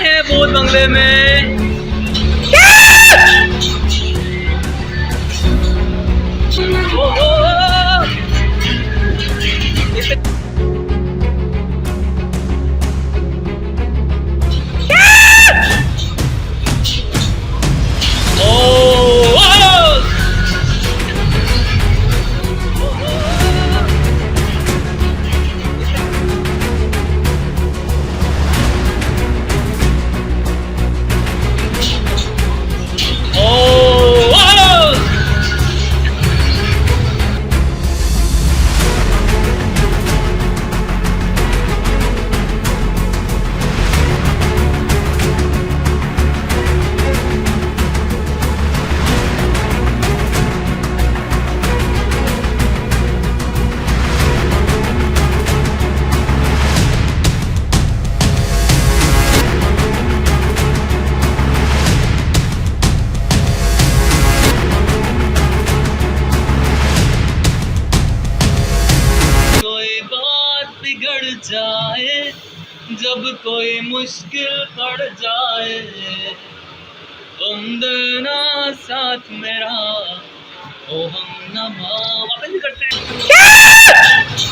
है भूत बंगले में। ओ, ओ, ओ, ओ, ओ, ओ, ओ, कोई बात बिगड़ जाए, जब कोई मुश्किल पड़ जाए, तुम देना साथ मेरा, ओ हम नवा वापस भी करते हैं।